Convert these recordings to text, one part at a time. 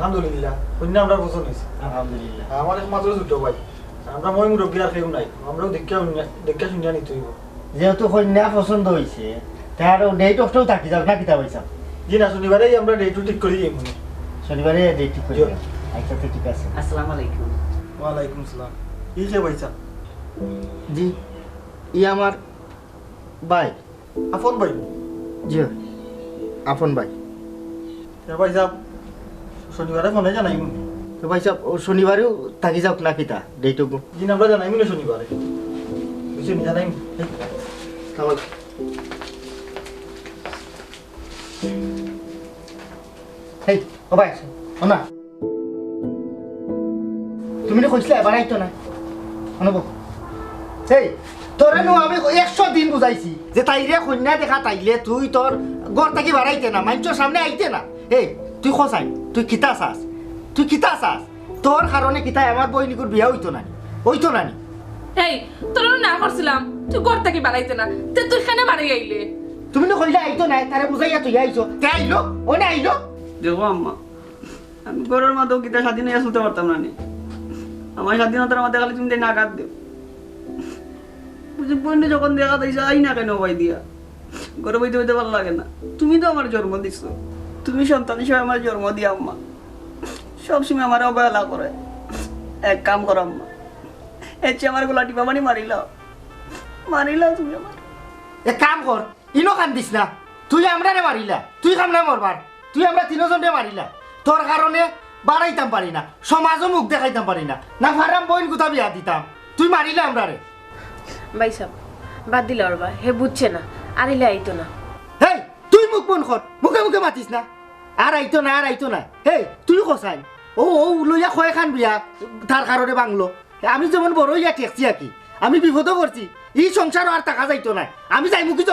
আলহামদুলিল্লাহ কন্যা আমরা পছন্দ হয়েছে আলহামদুলিল্লাহ। আমার একমাত্র দুটো ভাই আমরা মই মুরব্বী আর কেউ নাই আমরাও দেখা শুনিয়া নিতে হইব যেহেতু কন্যা পছন্দ হয়েছে তার ডেট অফটাও থাকি যাও না কিতা পয়সা জি না শনিবারেই আমরা ডেটু ঠিক করে যাই মনে শনিবারে ডেট ঠিক করে দিও। আচ্ছা তো ঠিক আছে। আসসালামু আলাইকুম। ওয়ালাইকুম সালাম ই কে ভাইসা জি ই আমার ভাই। আপন ভাই জি আপন ভাই। ভাইসা শনিবারে ফোনে জানাই তো ভাই সাহেব ও শনিবারেও থাকি যাও না কিতা ডেট গো। জি না আমরা জানাই মিলে শনিবারে বুঝছেন জানাই তাহলে হেই ও ভাই ও না তুমি না কইছিলে এবার আইতো না অনুভব সেই তোরে নো আমি 100 দিন বুঝাইছি যে তাইরে কন্যা দেখা তাইলে তুই তোর ঘর থেকে বাড়াইতে না মানুষের সামনে আইতে না। এই তুই খসাই তুই কিতা চাস তুই কিতা চাস তোর কারণে কিতা আমার বইনিকুর বিয়া হইতো না হইতো না। এই তোর না করছিলাম তুই ঘর থেকে বাড়াইতে না তে তুই খানে বাড়াই আইলে তুমি না কইলে আইতো না তারে বুঝাইয়া তুই আইছো তে আইলো ও না আইলো। দেখো আম্মা, আমি ঘরের মধ্যেও কিতা স্বাধীন হয়ে চলতে পারতাম না নি। আমার স্বাধীনতার মধ্যে খালি তুমি না কাট দেও বুঝি বন্ধু যখন দেখা দিয়েছে আই না কেন ভাই দিয়া ঘরে বইতে বইতে ভালো লাগে না। তুমি তো আমার জন্ম দিচ্ছ, তুমি সন্তান হিসেবে আমার জন্ম দিয়া আম্মা সবসময় আমার অবহেলা করে। এক কাম করো আম্মা, এর চেয়ে আমার গোলা টিপা মানি মারিলাও তুমি আমার। এক কাম কর ইনো কান দিস না তুই আমরা রে মারিলা তুই কাম না মরবার তুই আমরা তিনজনরে মারিলা তোর কারণে বাড়াইতাম পারি না সমাজও মুখ দেখাইতাম পারি না না ফারাম বইন কোথা বিয়া দিতাম তুই মারিলা আমরা রে। ভাই সাহেব বাদ দিলে ওরবা হে বুঝছে না আর ইলে আইতো না। হেই তুই মুখ বন কর মুখে মুখে মাতিস না আর আইতো না আর আইতো না। হেই তুই কসাই ও ও লইয়া কয় খান বিয়া তার কারণে বাংলো আমি যেমন বড় ইয়া ঠেকছি আর কি আমি বিপদও করছি এই সংসারও আর টাকা যাইতো না আমি যাই মুখি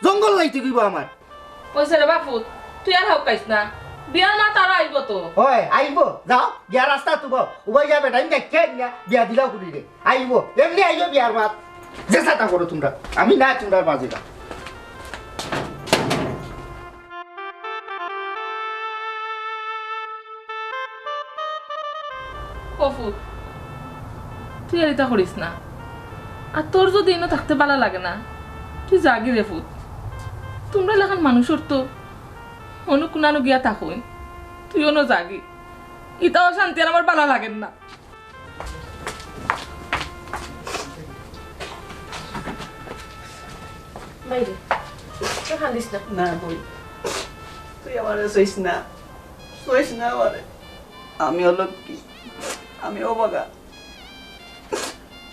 জঙ্গল লাইতে দিব আমার। কইছে রে বাপু তুই আর হোক কাইস না বিয়ার মা তারা আইব তো ওই আইব যাও বিয়া রাস্তা তুব উবাই যাবে টাইম দেখে না বিয়া দিলাও করি রে আইব এমনি আইব বিয়ার মাত যে সাটা করো তোমরা আমি না তোমরা বাজিরা। কফু তুই আর এটা করিস না আর তোর যদি এনে থাকতে ভালো লাগে না তুই জাগি রে ফুট তোমরা লেখান মানুষের তো অনুকুনানো গিয়া থাকুন তুই অন্য জাগি ইটাও শান্তি আর আমার ভালো লাগেন না। বাইরে তুই কান্দিস না। না বই তুই আমারে সইস না আমারে। আমি হলো কি আমি অবাগা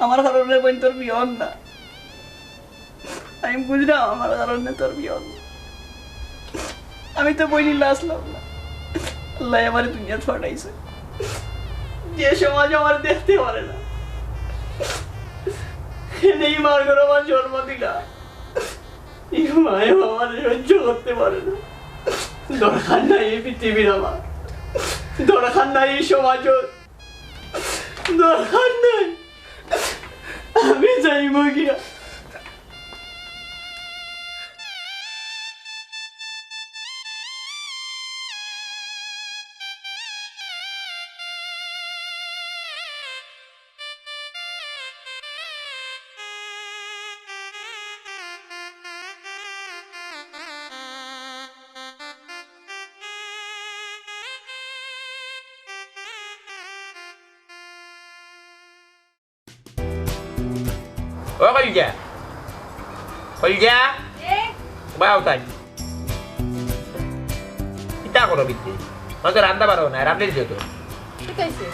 আমার কারণে বোন তোর বিয়ন না আমি বুঝলাম আমার কারণে তোর বিয়ন আমি তো বইনি আসলাম না আল্লাহ আমার দুনিয়া ছড়াইছে যে সমাজ আমার দেখতে পারে না নেই মার করে আমার জন্ম দিলা এই মায়ে আমার সহ্য করতে পারে না। দরকার নাই এই পৃথিবীর আমার দরকার নাই এই সমাজ দরকার নাই আমি যাইব গিয়া। ও কইজা বাও তাই কিতা করো বিতে তো রান্না পারো না রান্না দিও তো ঠিক আছে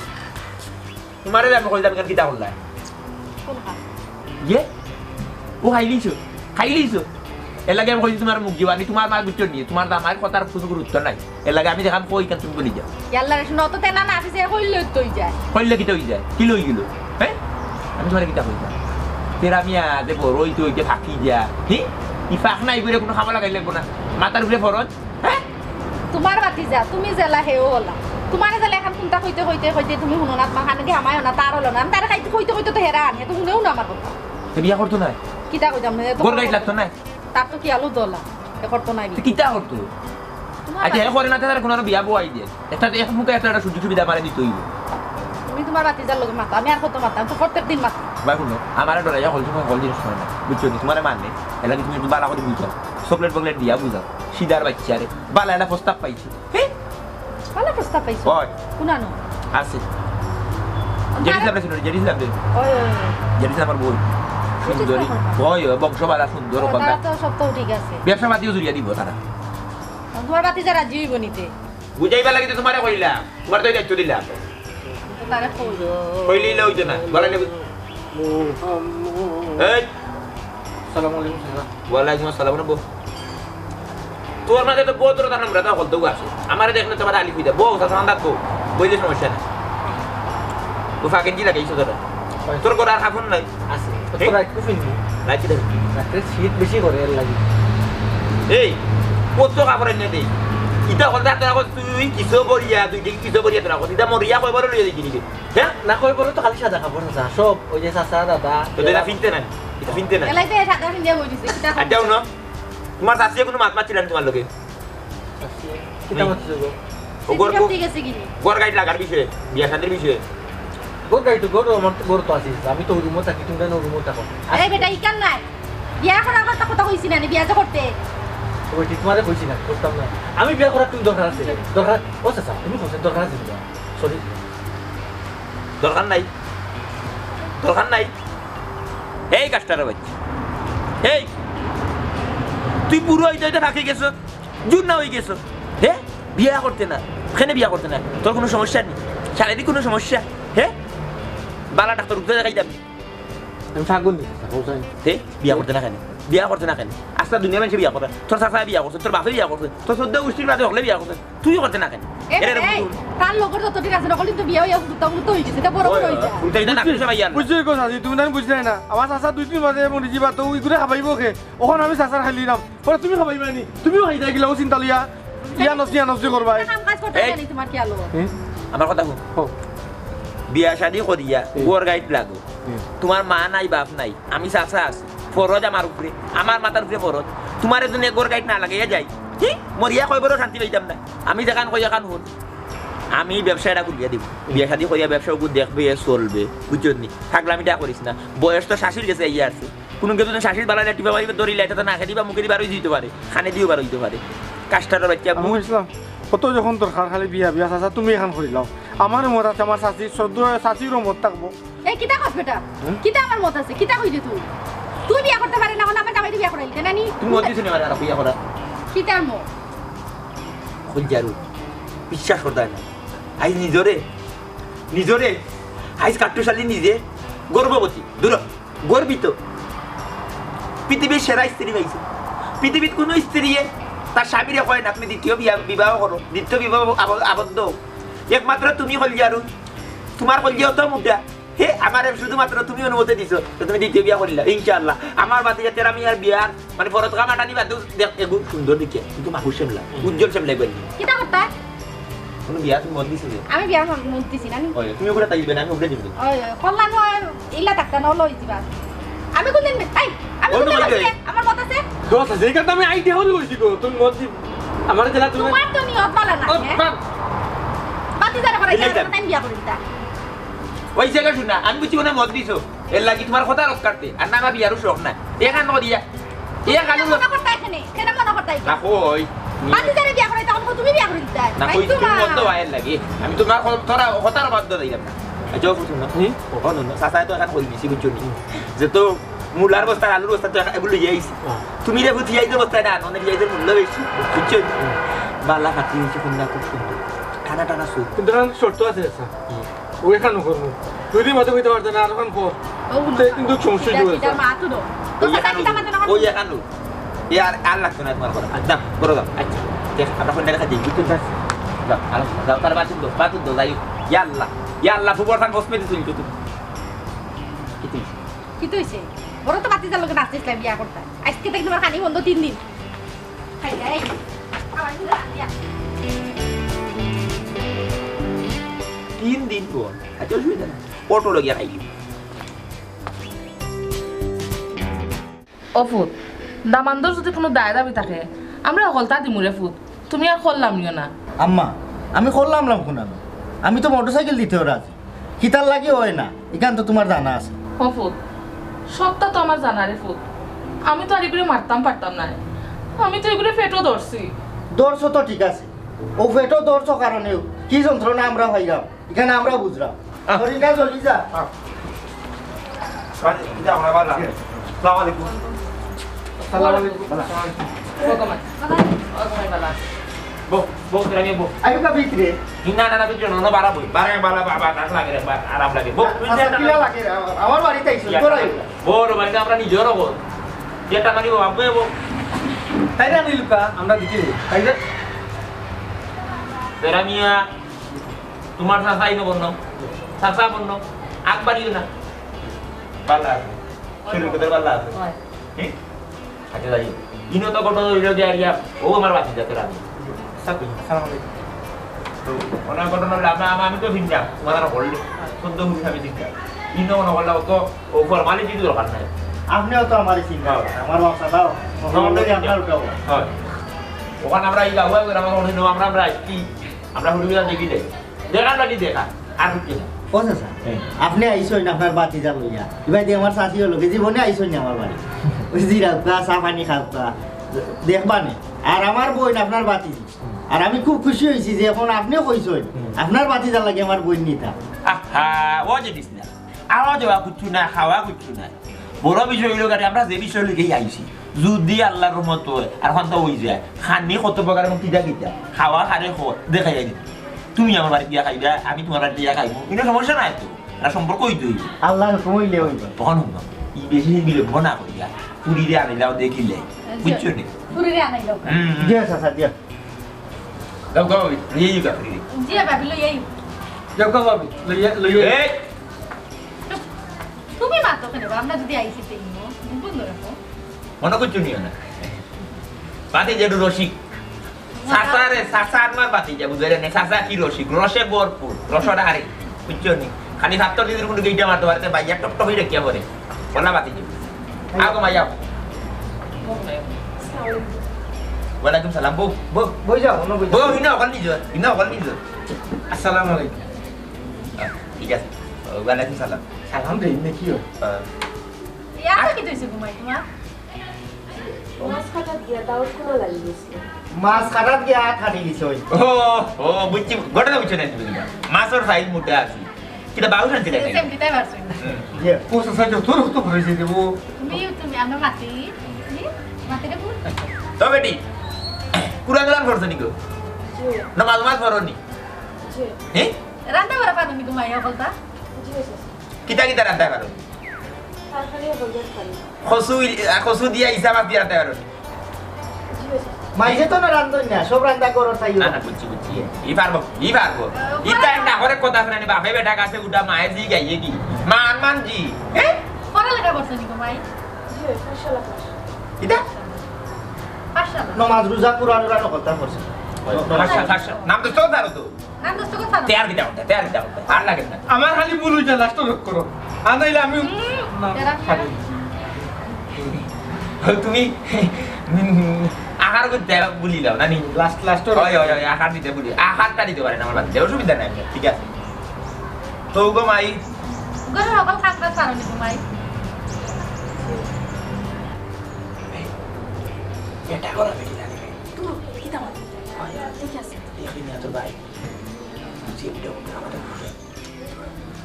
তোমারে আমি কইলাম কেন কিতা করলা ইয়ে ও খাইলিছো এর লাগে আমি কইছি তোমার মুখ জীবানি তোমার মা গুচ্ছ নিয়ে তোমার দামার কথার কোনো গুরুত্ব নাই এর লাগে আমি দেখাম কই কেন তুমি বলি যাও ইয়াল্লা রে নত তেনা না আছে কইলে তুই যায় কইলে কিতা হই যায় কি লই গেল হ্যাঁ আমি তোমারে কিতা কইলাম তেরা মিয়া দেব রই তো যে থাকি যা কি ইফাক নাই বলে কোনো খাওয়া লাগাই লাগবো না মাথার উপরে ফরজ হ্যাঁ তোমার বাতি যা তুমি জেলা হেও হলা তোমার জেলা এখন কোনটা কইতে তুমি শুনো না তোমার কানে আমায় না তার হলো না তার কইতে তো হেরা আনে তো শুনেও না আমার কথা বিয়া করতো না কিতা কইতাম গোর গাইড লাগতো না তার তো কি আলু দলা এ করতো না কিতা করতো আচ্ছা হে করে না তার কোনো বিয়া বই দিয়ে একটা এক মুখে একটা সুযোগ সুবিধা মারে দিতেই তুমি তোমার বাতিজার লগে মাতা আমি আর কত মাতা আমি তো প্রত্যেকদিন মাতা ভাই শুনো আমার ডরাইয়া হল সময় হল জিনিস করে না বুঝছো নি তোমার মানে এলা তুমি একটু বালা করে বুঝাও চকলেট বকলেট দিয়া বুঝাও সিদার বাচ্চা রে বালা একটা প্রস্তাব পাইছি হ্যাঁ ভালো প্রস্তাব পাইছো ওই কোনানো আছে জেরিসাম রে জেরিসাম রে ওই জেরিসাম আমার বই সুন্দরী ওই বংশবালা সুন্দর কথা তারা তো সব তো ঠিক আছে ব্যবসা বাতিও জুড়িয়া দিব তারা তোমার বাতিজা রাজি হইব নিতে বুঝাইবা লাগে তো তোমারে কইলাম তোমার তো দায়িত্ব দিলাম তো তারে কই কইলি লইতো না বলা নেব এই আসসালামু আলাইকুম স্যার ওয়ালাইকুম আসসালাম নবো তোর মাঝে তো বহুত রকম আমরা তো হলতো আছে আমারে দেখলে তোমার আলি কইদা বউ সাসান্দা তো বইলে সমস্যা না ও ফাকেন জি লাগাইছো তোরা তোর করে আর খাফন নাই আছে তোরা একটু ফিনবি নাকি দেখ রাতে শীত বেশি করে এর লাগি এই কত কাপড় এনে দেই ইটা কথা তোরা কত তুই কিসো বড়িয়া তুই দেখি কিসো বড়িয়া তোরা কত ইটা মরিয়া কই বড় লইয়া দিবি হ্যাঁ না কই বড় তো খালি সাদা কাপড় আছে সব ওই যে চাচা দাদা তো দেলা ফিনতে না এটা ফিনতে না এলাইতে সাদা হিন্দিয়া কই দিছে কিটা আর যাও না তোমার শাশুড়ি কোনো মাছ মারছিল না তোমার লগে কিটা মারছো গো ও গর ঠিক আছে কি গর গাইড লাগার বিষয়ে বিয়া শাদির বিষয়ে গোর গাইতো গোর আমার গোর তো আছিস আমি তো রুমো থাকি তুমি কেন রুমো থাকো আরে বেটা ইকান নাই বিয়া করার কথা কইছি না বিয়া যে করতে ওই ঠিক মারে কইছি না করতাম না আমি বিয়া করার তুমি দরকার আছে দরকার ও চাচা তুমি কোসে দরকার আছে সরি দরকার নাই দরকার নাই এই কাস্টার বাচ্চা এই তুই পুরো হইতে ফাঁকি গেছো জুন না হয়ে গেছো হ্যাঁ বিয়া করতে না এখানে বিয়া করতে না তোর কোনো সমস্যা নেই শারীরিক কোনো সমস্যা হ্যাঁ বালা ডাক্তার উঠতে দেখাই যাবি আমি ফাগুন দিছি হ্যাঁ বিয়া করতে না কেন বিয়া করতে না কেন আজকাল দুনিয়া মানুষে বিয়া করে তোর চাচা বিয়া করছে তোর বাপে বিয়া করছে তোর সদ্য গোষ্ঠীর বাদে হলে বিয়া করছে তুইও করতে না কেন তার লগর যত ঠিক আছে নকল কিন্তু বিয়া হইয়া তো হই গেছে এটা বড় বড় হইছে উল্টা না সবাই জানে বুঝছি কথা তুমি না বুঝলে না আমার চাচা 2-3 মাসে মরি যাবা তো ওইগুলো খাবাইব খে ওখানে আমি চাচার খাইলি নাম পরে তুমি খাবাইবা নি তুমিও খাই থাকিলা ও চিন্তা লিয়া ইয়া নসি করবাই কাম কাজ করতে জানি তোমার কি আলো আমার কথা শুন বিয়া শাদি করিয়া গোর গাইড লাগো তোমার মা নাই বাপ নাই আমি চাচা আছি ফরজ আমার উপরে আমার মাথার উপরে ফরজ তোমার এজন্য গোর গাইড না লাগাইয়া যাই কি মরিয়া কই বড় শান্তি পাইতাম না আমি যেখান কই এখান শুন আমি ব্যবসাটা খুলিয়া দিব বিয়া শাদি করিয়া ব্যবসা দেখবে চলবে বুঝছো নি থাকলে আমি এটা করিস না বয়স তো শাশির গেছে ইয়ে আসছে কোনো কেউ যদি শাশির বালা টিপা পারিবে দড়ি লাইটা তো না খেয়ে দিবা মুখে দিবা রই দিতে পারে খানে দিও বার হইতে পারে কাস্টারের বাচ্চা আমি বুঝলাম কত যখন দরকার খালি বিয়া বিয়া চাচা তুমি এখন করি লাও আমার মত আছে আমার চাচি সদ্য চাচিরও মত থাকবো এই কিটা কস বেটা কিটা আমার মত আছে কিটা কইলি তুই তুই বিয়া করতে পারি না আমার জামাই বিয়া করাইলি না নি তুমি মত দিছ নি আর বিয়া করা কিটার মত খুঁজারু বিশ্বাস করতে না আইজ নিজরে আইজ কাট্টুশালী নিজে গর্ভবতী দূর গর্বিত পৃথিবীর সেরা স্ত্রী পাইছে পৃথিবীর কোনো স্ত্রী তার স্বামীরে কয় না আপনি দ্বিতীয় বিবাহ করো দ্বিতীয় বিবাহ আবদ্ধ একমাত্র তুমি কলজারু তোমার কলজিয়া তো মুদ্রা হে আমার শুধুমাত্র তুমি অনুমতি দিছো তুমি দ্বিতীয় বিয়া করিলা ইনশাআল্লাহ আমার বাতি যাতে আমি আর বিয়ার মানে পরত কামাটা নিবা এগু সুন্দর দেখে কিন্তু মাহু সেমলা উজ্জ্বল সেমলা লাগবে কিটা করতে কোন বিয়া তুমি মত দিছিলে আমি বিয়া মত দিছি না নি ওই তুমি ওটা তাইবে না আমি ওটা দিব ওই কল্যাণ ইলা টাকা ন লই দিবা আমি কোনদিন এই আমি কোনদিন আমার মত আছে দোস্ত যেই কথা আমি আইডিয়া হল কইছি গো তুমি মত দি আমার জেলা তুমি তোমার তো নিয়ত ভালো না বাতি যারা করাইছে তাই বিয়া করে দিতা ওই জায়গা শুনা আমি বুঝছি না মত দিছো এর লাগি তোমার কথা রক কাটতে আর না আমার বিয়ারও শখ না এখান নদিয়া এ খালি মনে করতে এখানে কেন মনে করতে না কই বাতি যারা বিয়া করাইছে তখন তুমি বিয়া করে দিতা না কই তুমি মত আয়ের লাগি আমি তোমার তোরা কথার বাদ দিলাম না আজও ফুটুন না ওখানে না সাসায় তো এখান কই দিছি বুঝছো নি যে তো মুলার বস্তা আলুর বস্তা তো এগুলো যাইছি তুমি রে বুঝি যাইতে বস্তা না ননে যাইতে মূল্য বেশি বুঝছো বালা কাটি হইছে কোনটা খুব সুন্দর টানা টানা সুখ কিন্তু শর্ত আছে স্যার ওই খানো করবো তুই মতে কইতে পারতে না আর এখন পর কিন্তু সমস্যা হয়ে এটা মা তো তো কথা কিটা মত না ওই এখানো এ আর লাগতো না তোমার কথা দাম করো দাম আচ্ছা দেখ আমরা ফোন দেখা যাই কিন্তু দাও আলো দাও তার বাতুন দো যাই ইয়াল্লাহ ফুবর খান বসমে দিছুন তো কি তো হইছে বড় তো বাতি যার লগে নাচছিস বিয়া করতে আজকে থেকে তোমার খানি বন্ধ 3 দিন খাই যাই আবার দিলা দিয়া 3 দিন পর আচ্ছা অসুবিধা না অটো লগিয়া খাইলি অফুত দামান্দর যদি কোনো দায় দাবি থাকে আমরা হলতা দিমুরে ফুত তুমি আর করলাম না আম্মা আমি করলাম শুনানো আমি তো মোটরসাইকেল দিতে রাজি কিতার লাগে হয় না এখান তো তোমার জানা আছে ও ফুট সবটা তো আমার জানা রে ফুট আমি তো আর এগুলো মারতাম পারতাম না আমি তো এগুলো পেটও ধরছি দর্শো তো ঠিক আছে ও পেটো দর্শো কারণেও কি যন্ত্রণা আমরা হইলাম এখানে আমরা বুঝলাম শরীরটা চলি যা ভগবান ভগবান বালা বো বো তোরা নিয়ে বো আইবা বিক্রে না না না বিক্রি না বাড়া বই বাড়া বাড়া বাবা কাজ লাগে রে আরাম লাগে বো কিলা লাগে আমার বাড়িতে আইছো তোরাই বো রে মানে আমরা নিজেরও বল যেটা মানে বাবা বো তাই না নীলকা আমরা দিতে তাই না তেরা মিয়া তোমার সাসাই না বন্য সাসা বন্য আকবারিও না বালা শুরু করে বালা ঠিক আচ্ছা যাই ইনো তো কত হইলো যে আরিয়া ও আমার বাতি যাতে রানি সাকু সালাম আলাইকুম তো অনেক ঘটনা আমি তো ভিন্না তোমার হললে সদ্য হুই আমি চিন্তা ইনো না হল্লা তো ও ফরমালিটি দরকার নাই আপনিও তো আমার চিন্তা আমার বাসা দাও আপনার উঠাবো হয় ওখানে আমরা এই গাওয়া করে আমার অন্য আমরা কি আমরা হুড়িয়া দেখি দেখ দেখান লাগি দেখা আর কি না ও চাচা আপনি আইসই না আপনার বাতি যা লইয়া এবার দিয়ে আমার চাষি হলো জীবনে আইসই না আমার বাড়ি ওই জিরাউকা চা পানি খাওয়া দেখবানে আর আমার বোন আপনার বাতি আর আমি খুব খুশি হয়েছি যে এখন আপনিও কইসই আপনার বাতি যা লাগে আমার বোন নিতা আহা ও যে দিস না আওয়াজ হওয়া কিছু না খাওয়া কিছু না বড় বিষয় হইল গাড়ি আমরা যে বিষয় লেগেই আইছি যদি আল্লাহর রহমত হয় আর খান্তা হয়ে যায় খানি কত প্রকার মুক্তি দা কিতা খাওয়া খারে দেখাই যাই তুমি আমার বাড়ি দিয়া খাইবা আমি তোমার বাড়ি দিয়া খাইবো কোনো সমস্যা নাই তো আর সম্পর্ক হইতে হইব আল্লাহ কইলে হইব তখন হইব ই বেশি বিলম্ব না করিয়া পুরীরে আনিলাও দেখিলে বুঝছো নি পুরিরে আনাইলো দিয়া চাচা দিয়া গাও গাও রিয়ে যুগা ফ্রি জিয়া ভাবিলো এই যাও কা ভাবি লইয়া এই তুমি মাত্র কেন আমরা যদি আইছি তেইনো বন্ধ রাখো মনে করছো নিও না বাতি যেটু রসিক সাসারে সাসার মার বাতি যা বুঝলে না সাসা কি রসিক রসে ভরপুর রসটা আরে বুঝছো নি খালি ভাত তরকারি কোনো গেইটা মারতে পারতে বাইয়া টপ টপ হয়ে রেখে পড়ে বলা বাতি যাবে আগো মাইয়া ওয়ালাইকুম সালাম বউ বউ বই যাও অন্য বই বউ হিনা ওখানে নিজ হিনা ওখানে নিজ আসসালামু আলাইকুম ঠিক আছে ওয়ালাইকুম সালাম সালাম দেই নাকি ও ইয়াটা কি তুইছে ঘুমাই তোমার মাছ কাটাত গিয়া খাটি দিছই ও বুঝছি ঘটনা বুঝছো না তুমি মাছর সাইজ মোটা আছে কিটা বাবু শান্তি লাগে সেম দিতে পারছো দিয়া ও সাসা যত রক্ত ভরেছে দেবো তুমি আমরা মাটি মাটিরে পুর তো বেটি কুরআন গান পড়ছ নিকো নামাজ মাজ পড়নি হ্যাঁ রান্না করা পারো নি ঘুমাই বলতা কিটা কিটা রান্না করো খসু দিয়া হিসাব দিয়ে রান্না করো মাইজে তো না রান্ধন না সব রান্না করো তাই না না বুঝছি বুঝছি ই পারবো ইটা একটা করে কথা শুনানি বাপে বেটা কাছে উঠা মায়ের জি গাইয়ে কি মান জি পড়া লেখা করছো নি ঘুমাই কিটা পাশালা নমাজ রোজা কুরআন উড়ানো কথা করছে নাম তো চল দাঁড়ো তো নাম দোস্ত কথা তেয়ার দিটা আর লাগে না আমার খালি ভুল হইছে লাস্ট রক করো আনাইলে আমি তুমি আহার করতে বলি দাও না নি লাস্ট হয় আহার দিতে বলি আহারটা দিতে পারেন আমার বাচ্চা অসুবিধা নাই ঠিক আছে তো গো মাই গরু সকাল খাকরা পারো নি ঘুমাই এটা করা বেশি লাগে তুই কি দাও ঠিক আছে দেখি না তো ভাই বুঝি এটা আমাদের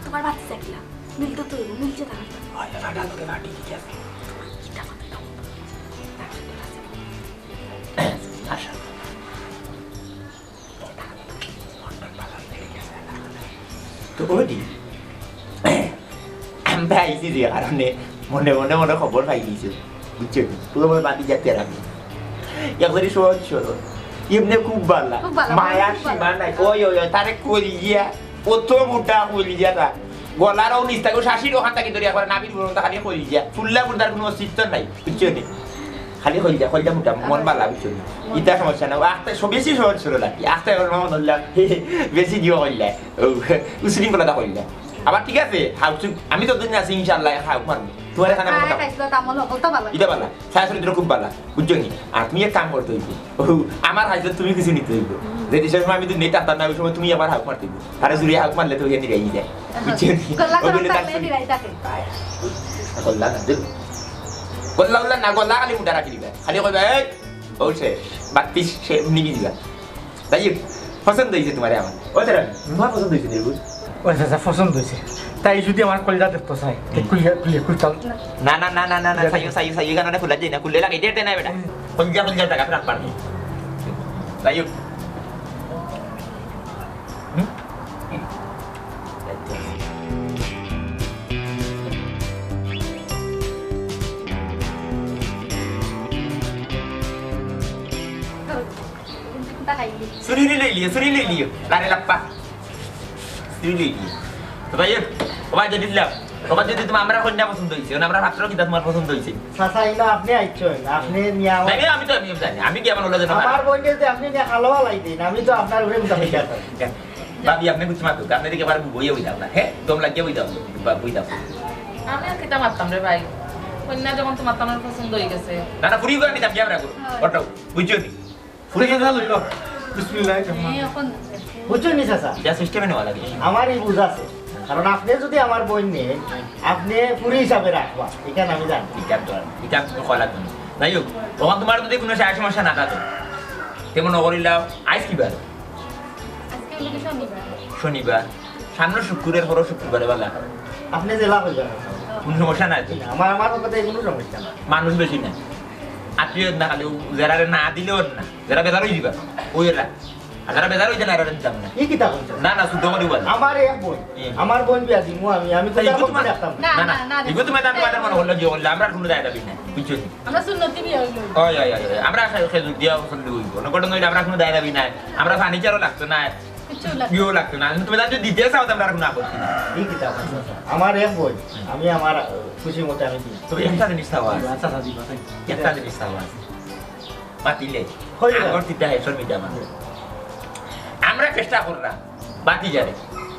তোমার বাচ্চা দেখলা মিলতো তো মিলছে না হয় ফাটা করে ফাটি ঠিক আছে আশা তো ওডি আমরা আইছি যে কারণে মনে খবর পাই গেছি বুঝছো পুরো মনে বাতি যেতে রাখি একবারই সহজ সরল এমনি খুব ভালো মায়া সীমা নাই ওই তারে করি গিয়া প্রথম উঠা করি গিয়া তা গলারও নিস্তাকে শাশির ওখান থেকে ধরে একবার নাবির বলুন খালি করি গিয়া ফুল্লা ফুলদার কোনো অস্তিত্ব নাই বুঝছো নি খালি খলিজা মোটা মন ভালো বুঝছো নি ইটা সমস্যা না আস্তে বেশি সহজ সরল আর কি আস্তে মন হল্লা বেশি জিও করলে উশৃঙ্খলতা করলে আবার ঠিক আছে হাউস আমি তো দিন আছি ইনশাআল্লাহ হাউস মারবো তোমার এখানে আয় খাইছিল তামল হকল তো ভালো এটা বলা ছায়া চরিত্র খুব ভালো বুঝছো নি আর তুমি এক কাম করতে হইব আমার হাইজত তুমি কিছু নিতে হইব যদি সে সময় আমি তো নেট আতার না ওই সময় তুমি আবার হাউস মারতে হইব আরে জুড়ি হাউস মারলে তো এখানে নিয়ে যায় বুঝছো নি গল্লা ওগুলো করে তার তাকলে দিরাই থাকে গল্লা না দিল গল্লা না গল্লা খালি মুটা রাখি দিবা খালি কইবা এই ও সে বাতি সে নিবি দিবা তাই পছন্দ হইছে তোমারে আমার ও তারা তোমার পছন্দ হইছে নির্বুল ওই চাচা পছন্দ হয়েছে তাই যদি আমার কলিজা দেখতে চাই খুলতাম না না না না না না সাইও গানা খুলা যাই না খুললে লাগে এটা না বেটা পঞ্জা টাকা রাখ পারনি সাইও Suri le liyo. Lari lappa. Suri le liyo. তো ভাই ওবা যদি দিলাম ওবা যদি তোমার আমরা কন্যা পছন্দ হইছে না আমরা ভাবছো কি তোমার পছন্দ হইছে চাচা ইনা আপনি আইছেন আপনি নিয়া নাই আমি তো আমি জানি আমি কি এমন হলো জানো আমার বোনকে যে আপনি নিয়া খালো লাই দিন আমি তো আপনার উপরে মুতাবিক ভাবি আপনি কিছু মাতো আপনি দিকে বার বইয়ে বই দাও না হ্যাঁ তোমরা লাগিয়ে বই দাও বই দাও আমি আর কিতা মারতাম রে ভাই কন্যা যখন তোমার তানোর পছন্দ হয়ে গেছে না না পুরি করে নিতাম ক্যামেরা করো ওটাও বুঝছো নি ফুলে গেছে লইল বিসমিল্লাহ বুঝছেন নি চাচা যা সিস্টেমে নেওয়া লাগে আমার এই বুঝ আছে কারণ আপনি যদি আমার বোন নেন আপনি পুরি হিসাবে রাখবা এখানে আমি জানি এটা তুমি কলা তুমি যাই হোক তখন তোমার যদি কোনো সমস্যা না থাকে তেমন নগরিলাও আইস কি বার শনিবার সামনে শুক্রের পরও শুক্রবারে বেলা আপনি জেলা হইবেন কোনো সমস্যা নাই তো আমার কথা কোনো সমস্যা না মানুষ বেশি না আত্মীয় না খালি যারা না দিলেও না যারা বেজার হয়ে যাবা ওই এরা আর যারা বেজার হয়ে যায় না এরা দিতাম না কি কিতা বলছেন না না শুদ্ধ করে বল আমার এক বোন আমার বোন বিয়া দিমু আমি তো এগুলো যাবো তোমার রাখতাম না না এগুলো তুমি তোমাদের মনে হলো যে বললে আমরা কোনো দায় দাবি না বুঝছো আমরা সুন্নতি বিয়ে হইলো ওই ওই ওই আমরা খেজুর দিয়া পছন্দ হইব না কোন নইলে আমরা কোনো দায় দাবি নাই আমরা ফার্নিচারও লাগতো না কিছু লাগে ইও লাগতো না তুমি যদি দিতে চাও তো আমরা কোনো আপত্তি না কি কিতা বলছেন আমার এক বোন আমি আমার খুশি মতো আমি দিই তবে একটা জিনিস চাওয়া চাচা দিবা তাই একটা জিনিস চাওয়া বাতিলে হয়ে গেল। আগর তিতা হেসর মিটা মানে আমরা চেষ্টা করলাম বাতি যারে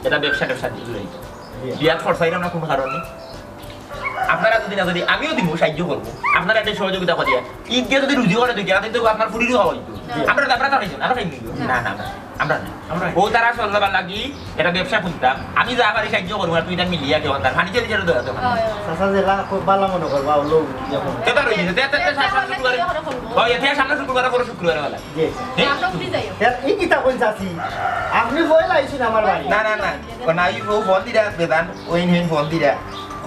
এটা ব্যবসা দিয়ে বিয়ার খরচাইলাম না কোনো কারণে আপনারা যদি আমিও দিব সাহায্য করবো আপনারা একটা সহযোগিতা করিয়া ঈদ দিয়ে যদি রুজি করে দিকে তো আপনার ফুরিরও হওয়া হইতো আমরা খাইছেন আমরা খাইনি না না আমরা না ও তারা চলবার লাগি এটা ব্যবসা খুলতাম আমি যা পারি সাহায্য করবো আর তুই এটা মিলিয়া কেউ তার ফার্নিচার দিয়ে দেওয়া তো চাচা জেলা খুব ভালো মনে করবা লোক যখন তেতা রয়েছে সামনে শুক্রবার পরে শুক্রবার বেলা জি আমরা উঠি যাইও এই কিতা কোন চাচি আপনি বইলা আইছেন আমার বাড়ি না না না না ই ফোন দিরা বেদান ওই নিন ফোন দিরা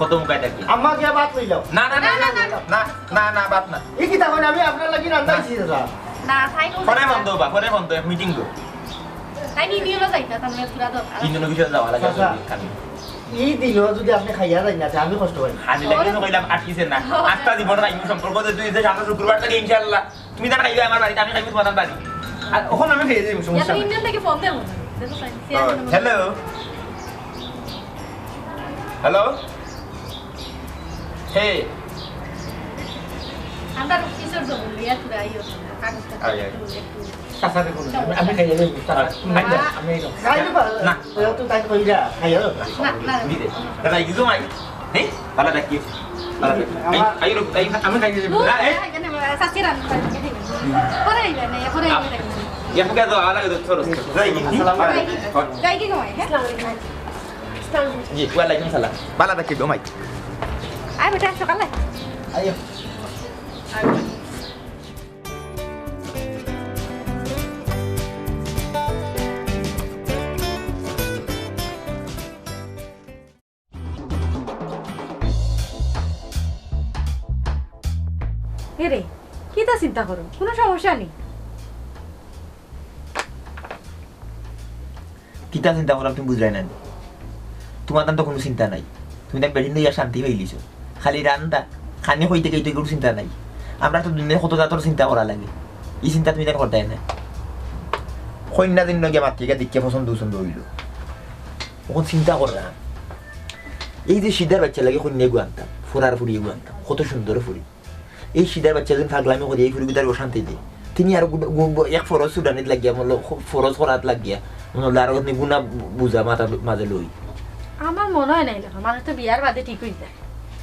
কত মুখায় থাকি আম্মা গিয়া বাত লইলাও না না না না না না না বাত না এই কিতা কোন আমি আপনার লাগি রান্দাইছি চাচা না তাই ফোনে বন্ধ মিটিং গো তাই নি দিও যাইতা তাহলে পুরা দরকার তিনজন কিছু যাওয়া লাগে এই দিন যদি আপনি খাইয়া যাই না আমি কষ্ট পাই হাজি লাগে না কইলাম আটকিছেন না আজটা জীবন রাখি সম্পর্ক তুই যে সামনে শুক্রবার থেকে ইনশাআল্লাহ তুমি না খাইবে আমার বাড়িতে আমি খাইব তোমার বাড়ি আর ওখানে আমি খেয়ে যাই সমস্যা এত নাই ইন্ডিয়ান থেকে ফোন দেবো দেখো হ্যালো হ্যালো হে আমরা কিশোর জন্য লিয়া পুরা আইও কাগজটা চাচা দেখুন আমি খাইয়ে যাই আমি খাইলে না। তো তাই কইরা খাইয়া দাও। না না দিদে দাদা ইগু মাই হে ভালো দেখি ভালো দেখি আই রুক আই আমি খাইয়ে যাই না এ সাচিরান পরে আইবে না পরে আইবে ya fuga do ala do toros zai gi গাই কি কমাই হ্যাঁ ji wa alaikum salam bala da ke do mai I বেটা সকালে আইও রে কি তা চিন্তা করো কোনো সমস্যা নেই কিতা চিন্তা করলাম তুমি বুঝলাই না তোমার তো কোনো চিন্তা নাই তুমি তার বেডিন দিয়া শান্তি হইলিছো খালি রান্না খানি হইতে গেইতে কোনো চিন্তা নাই আমরা তো দুনিয়া কত জাতর চিন্তা করা লাগে এই চিন্তা তুমি তার করতে না কন্যা দিন লগে মাতৃকা দিকে পছন্দ হইল ওখন চিন্তা করা এই যে সিদ্ধার বাচ্চা লাগে কন্যা গু আনতাম ফুরার ফুরিয়ে গু আনতাম কত সুন্দর ফুরি এই সিদ্ধার বাচ্চা যখন ফাগলামি করি এই ফুরি তার অশান্তি দিই তিনি আর এক ফরজ সুদানিত লাগিয়া মনে ফরজ করাত লাগিয়া মনে আর গুণা বুঝা মাথার মাঝে লই আমার মনে হয় নাই লেখা মানুষ তো বিয়ার বাদে ঠিক হয়ে যায়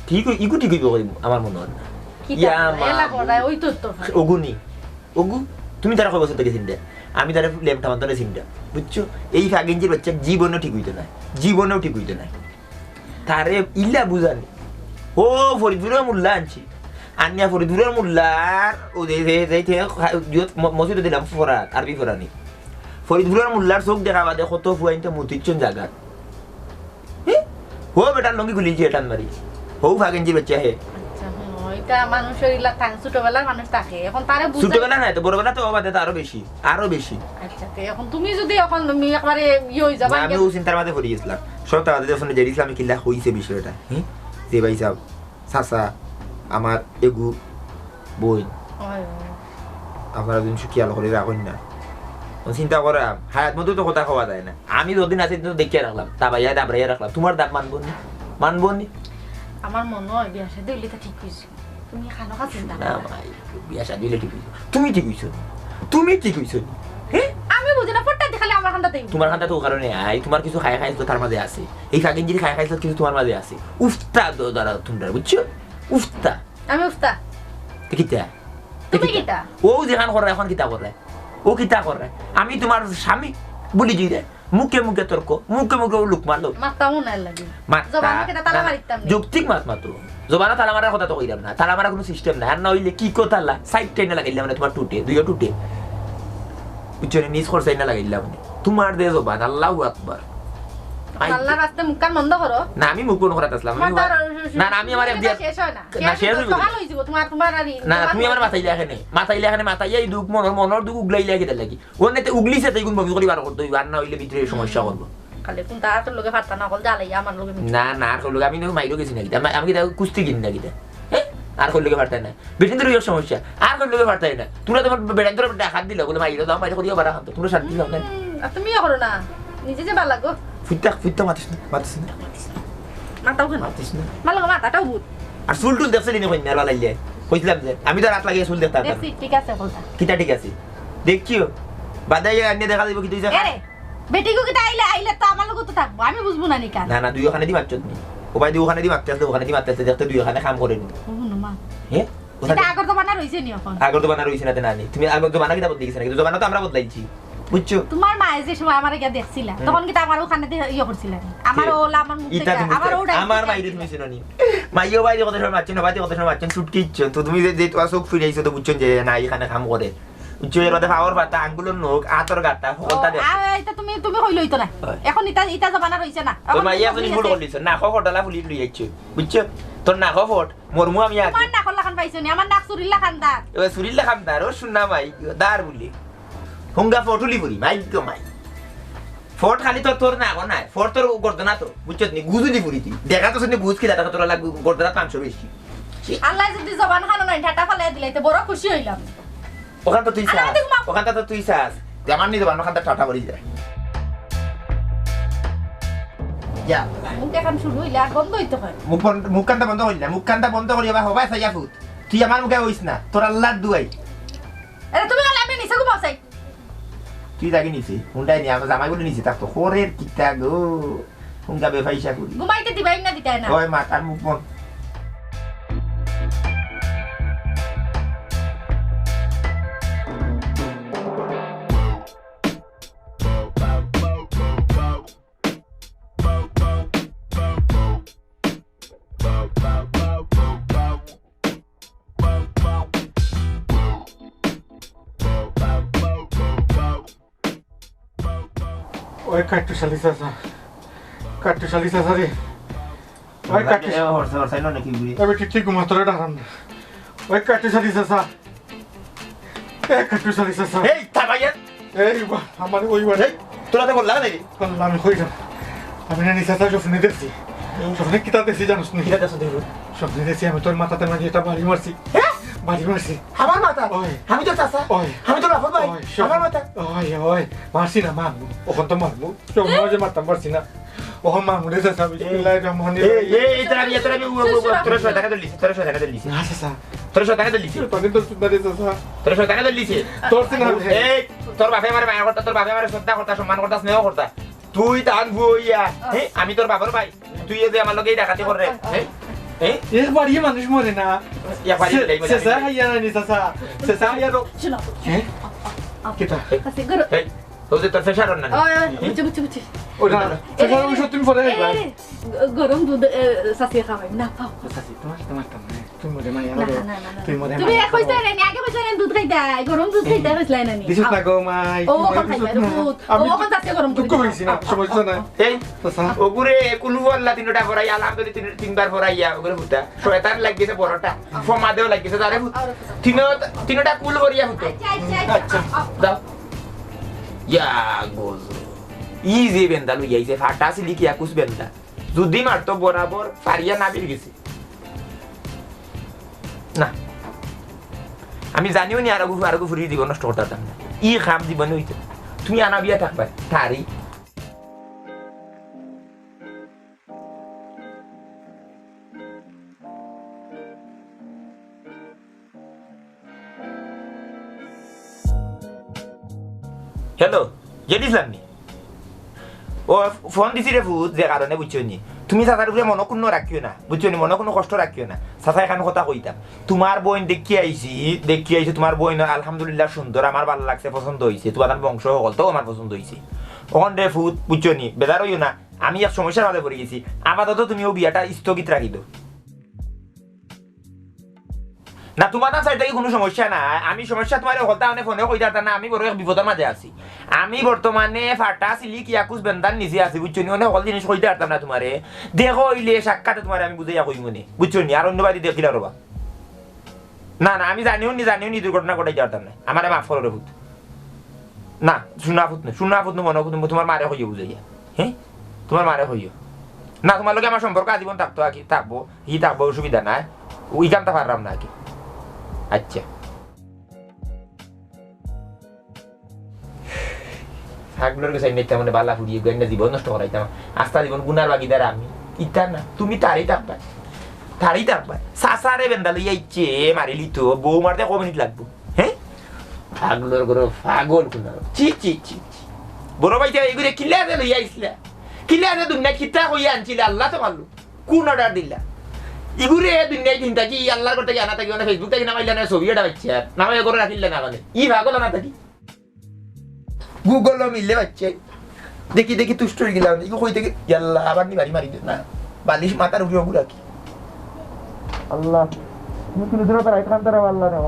ঠিক ইগু ঠিক হইব আমার মনে হয় না কি ইয়া এলা বড়ায় ওই তো ওগুনি ওগু তুমি তারা কয় বছর থেকে চিন্তা আমি তারা লেমটা মান্তরে চিন্তা বুঝছো এই ফাগেঞ্জির বাচ্চা জীবনেও ঠিক হইতো না জীবনেও ঠিক হইতো না তারে ইল্লা বুঝানি ও ফরিদপুরের মোল্লা আনছি আনিয়া ফরিদপুরের মোল্লার ও মসজিদে দিলাম ফরাত আরবি ফরানি ফরিদপুরের মোল্লার চোখ দেখা বাদে কত ফুয়াইনতে মতিচ্ছন জায়গা হো বেটার লঙ্গি গুলিছি এটান মারি হো ফাগেঞ্জির বাচ্চা হে এটা মানুষের ইলা থাকে ছোটবেলার মানুষ থাকে এখন তারে বুঝাই ছোটবেলা নাই তো বড়বেলা তো বাদে তো আরো বেশি আচ্ছা তো এখন তুমি যদি এখন তুমি একবারে ইয়ে হয়ে যাবা আমি ও চিন্তার মাঝে পড়ে গেছিলাম সব তাদের যখন জেরিছিলাম আমি কিল্লা হইছে বিষয়টা হ্যাঁ যে ভাই সাহেব চাচা আমার এগু বই আপনারা যদি খেয়াল করে রাখুন না চিন্তা করা হায়াত মতো তো কথা খাওয়া যায় না আমি যদিন আছি তো দেখিয়ে রাখলাম দাবাইয়া দাবড়াইয়া রাখলাম তোমার দাব মানবো নি আমার মনে হয় বিয়া শাদী হইলে তো ঠিক হইছে তুমি খানো খা চিন্তা না ভাই বিয়া শাদী হইলে ঠিক হইছে তুমি ঠিক হইছো হ্যাঁ আমি বুঝি না ফটো দেখালে আমার খান্দাতে তোমার খান্তা তো কারণে আই তোমার কিছু খাই খাইছো তার মাঝে আছে এই ফাগিনজির খাই খাইছো কিছু তোমার মাঝে আছে উফতা দাঁড়া তোমরা বুঝছো উফতা আমি উফতা কিতা তুমি কিতা ও যেখান করে এখন কিতা করে ও কিতা করে আমি তোমার স্বামী বলি দি রে মুখে তর্ক মুখে লুক মারলো মাতাও না লাগে জবানে কেটা তালা মারিতাম যৌক্তিক মাত মাতো জবানা তালা মারার কথা তো কইলাম না তালা মারার কোনো সিস্টেম না আর না হইলে কি কথা আল্লাহ সাইড টেনে লাগাইলাম না তোমার দুইও টুটে উচ্চনে নিজ খরচাই না লাগাইলাম তোমার দে জবান আল্লাহু আকবার আল্লাহর রাস্তায় মুখ কান বন্ধ করো না আমি মুখ বন্ধ করাতে আসলাম না আমি আমার শেষ হয় না না শেষ হইব সকাল হই যাব তোমার আর না তুমি আমার মাথাইলে এখানে মাথাইয়াই দুঃখ মনের দুঃখ উগলাইলে কিটা লাগি ওনেতে উগলিছে তাই গুণ বমি করি বার করতে হইব আর না হইলে ভিতরে সমস্যা করব খালি কোন তার তোর লগে ফাটা না কল জ্বালাই আমার লগে না আর কল আমি না মাইরো গেছি না কিটা আমি কি কুস্তি কিনি না কিটা আর কল লগে ফাটাই না বেটিন তোর সমস্যা আর কল লগে ফাটাই না তোমরা তোমার বেড়ান তোর হাত দিল বলে মাইরো দাও মাইরো করিও বারা খান তোমরা শান্তি দাও না তুমিও করো না নিজে যে ভালো লাগো ফুটটা মাতিস না মাতাও কেন মাতিস না ভালো মাথাটাও বুঝ আর চুল টুল দেখছিলি না কইনা লাইলে কইছিলাম যে আমি তো রাত লাগিয়ে চুল দেখতাম দেখছি ঠিক আছে বলতা কিটা ঠিক আছে দেখিও বাদাই আনি দেখা দিব কি তুই যা আরে বেটিগো কি আইলে তো আমার লগে তো থাকবো আমি বুঝবো না নিকা না দুই ওখানে দি মারছত নি ও ভাই দুই ওখানে দি মারতে আসলে ওখানে দি মারতে আসলে দেখতে দুই ওখানে কাম করে নি বুঝুন মা হ্যাঁ এটা আগর তো বানা রইছে নি এখন আগর তো বানা রইছে না তে নানি তুমি আগর তো বানা কিটা বদলে গেছ না কিন্তু জমানা তো আমরা বদলাইছি বুঝছো তোমার মা যে সময় আমারে গিয়া দেখছিলা তখন কি আমার ওখানে ইয়ে করছিলা আমার ওলা আমার মুখ থেকে আমার ওটা আমার মাইরে তুমি শুননি মাইও বাইরে কথা শুনে মারছেন বাইরে কথা শুনে মারছেন ছুটকি ইচ্ছো তো তুমি যে তোমার চোখ ফিরাইছো তো বুঝছেন যে না এখানে কাম করে বুঝছো এর মধ্যে পাওয়ার পাতা আঙ্গুলের নখ আতর গাটা হলতা দে এটা তুমি হইলই তো না এখন ইটা জমানা রইছে না তো মাইয়া তুমি ফুল করলিছ না খটালা ফুলি লই যাইছো বুঝছো তোর না খফট মরমু আমি আগে আমার নাক লাখান পাইছো নি আমার নাক চুরিল্লা খানদার এ চুরিল্লা খানদার ও শুননা মাই দার বলি হুঙ্গা ফটুলি পুরি মাই গো মাই ফট খালি তোর না গো নাই ফট তোর গর্দনা তো বুঝছত নি গুজুলি পুরি তুই দেখা তো শুনে বুঝ কি দাদা তোর লাগ গর্দনা 500 বেশি আল্লাহ যদি জবান খানো নাই ঠাটা ফলাই দিলাইতে বড় খুশি হইলাম ওখান তো তুই চাস আমার নি জবান ওখান ঠাটা পড়ি যায় যা মুখ এখন শুরু হইলে আর বন্ধ হইতে হয় মুখ কান্তা বন্ধ করি না মুখ কান্তা বন্ধ করি বা হবাই সাইয়া ফুট তুই আমার মুখে হইস না তোর আল্লাহর দুয়াই আরে তুমি গেলে আমি নিচে ঘুমাও চাই তুই তাকে নিছি হুন্ডাই নি আমার জামাই বলে নিছি তার তো খরের কিতা গো হুঙ্গা বেফাইসা করি ঘুমাইতে দিবাই না দিতাই না ওই মা তার মুখ বন্ধ ওই কাটুশালি চাচা রে ওই হরসাই নাকি বুড়ি আমি ঠিক ঘুমাতরে ডারাম না ওই কাটুশালি চাচা এই তাবাইয়া এই আমার ওই বারে তোরা তো বললা নাকি আমি কইলাম আমি না নিচে স্বপ্নে দেখছি স্বপ্নে কিতা দেখছি জানোস নি কিতা দেখছ দেখো স্বপ্নে দেখছি আমি তোর মাথাতে মাঝে এটা বাড়ি মারছি আমার মাথা আমি তো চাচা আমি তো রাফত ভাই আমার মাথা ওই মারছি না মারবো ওখান তো মারবো সমাজে মারতাম পারছি না ওখান মারবো রে চাচা বিসমিল্লাহির রহমানির রহিম এই তোরা তোরা টাকা দিলিস না চাচা তোরা টাকা দিলিস পানি তো সুন্দর রে চাচা তোরা টাকা দিলিস তোর সিনা এই তোর বাপে মারে মায়া করতা তোর বাপে মারে শ্রদ্ধা করতা সম্মান করতা স্নেহ করতা তুই তান বইয়া হ্যাঁ আমি তোর বাবার ভাই তুই যে আমার লগে ডাকাতি করে হ্যাঁ হ্যাঁ একবার ইয়ে মানুষ মরে না একবারই লাই শেষা হাইয়া না নি চাচা শেষা হাইয়া রো শোনো হ্যাঁ কেটা কাছে গরম এই তো যে তোর ফেসার না ওই বুঝছি ওটা শেষা ওষুধ তুমি পরে আইবা গরম দুধ সাসিয়ে খাওয়াই না পাও চাচি তোমার তুমি মরে মাইয়া না রো না না তুমি মরে তুমি এক কইছ না আগে কইছ না দুধ খাইতা গরম দুধ খাইতা কইছ না নি দিছত না গো মাই ও কোন খাইবা দুধ ও কোন তাতে গরম দুঃখ হইছি না সমস্যা না এই চাচা ওগুরে কুলু আল্লাহ তিনটা পড়াই আলহামদুলিল্লাহ তিনবার পড়াইয়া ওগুরে ফুটা শয়তান লাগিছে বড়টা ফমাদেও লাগিছে তারে তিনটা কুল করিয়া ফুটো আচ্ছা দাও ইয়া গোজো ইজি বেন্দা লুই আইছে ফাটা সিলি কি আকুস বেন্দা যদি মারতো বরাবর পারিয়া না বের গেছে না আমি জানিও নি আর ফুরিয়ে দিব নষ্ট করতাম না ই খাম জীবনে হইতে তুমি আনা বিয়া থাকবা তারি হ্যালো গেছিলাম নি ও ফোন দিছি রে ভূত যে কারণে বুঝছো নি তুমি চাচার উপরে মনে কোনো রাখিও না বুঝছো নি মনে কোনো কষ্ট রাখিও না চাচা এখান কথা কইতাম তোমার বোন দেখি আইছি তোমার বোন আলহামদুলিল্লাহ সুন্দর আমার ভালো লাগছে পছন্দ হয়েছে তোমার বংশ সকল তো আমার পছন্দ হয়েছে ওখান রে ভূত বুঝছো নি বেজার হইও না আমি এক সমস্যার মাঝে পড়ে গেছি আপাতত তুমিও বিয়াটা স্থগিত রাখি দো না তোমার সাইড থেকে কোনো সমস্যা না আমি সমস্যা তোমার কথা মানে ফোনে কই দাঁড়া না আমি বড় এক বিপদের মাঝে আছি আমি বর্তমানে ফাটা সিলি কি আকুস বেন্দান নিজে আছি বুঝছো নি অনেক সকল জিনিস কই দাঁড়াতাম না তোমারে দেখো ইলে সাক্ষাতে তোমার আমি বুঝাইয়া কই মনে বুঝছো নি আর অন্যবাদী দেখিলা রবা না না আমি জানিও নি দুর্ঘটনা ঘটাই দাঁড়াতাম না আমারে মাফ করো রে ভূত না শোনা ফুট মনে তোমার মারে হইয়া বুঝাইয়া হ্যাঁ তোমার মারে হইয়া না তোমার লগে আমার সম্পর্ক আজীবন থাকবো অসুবিধা নাই ওই কামটা পারলাম না কি আচ্ছা থাকলোর কাছে নিতে মানে বালা ফুরিয়ে গেলে জীবন নষ্ট করাইতাম আস্তা জীবন গুনার বাগিদার আমি ইতা না তুমি তারই থাকবা সাসারে বেন্দা লইয়া ইচ্ছে মারিলি তো বউ মারতে ক মিনিট লাগবো হ্যাঁ থাকলোর গরো পাগল কুনার চি বড় ভাইটা এগুলো কিলে আছে লইয়া আইসলা কিলে আছে দুনিয়া খিতা হইয়া আনছিলে আল্লাহ তো মারলো কোন অর্ডার দিলা ইগুরে দুনিয়ায় চিন্তা কি আল্লাহর করতে জানা থাকি মানে ফেসবুক থেকে নামাইলে না ছবি এটা বাচ্চা আর নামাই করে রাখিলে না মানে ই ভাগল না থাকি গুগল মিললে বাচ্চা দেখি তুষ্ট হয়ে গেলাম ইগো কই থেকে আল্লাহ আবার নি বাড়ি মারি না বালিশ মাথার উপরে ওগুলো রাখি আল্লাহ তুমি তুলে ধরো তার আইখান তারা আল্লাহ রে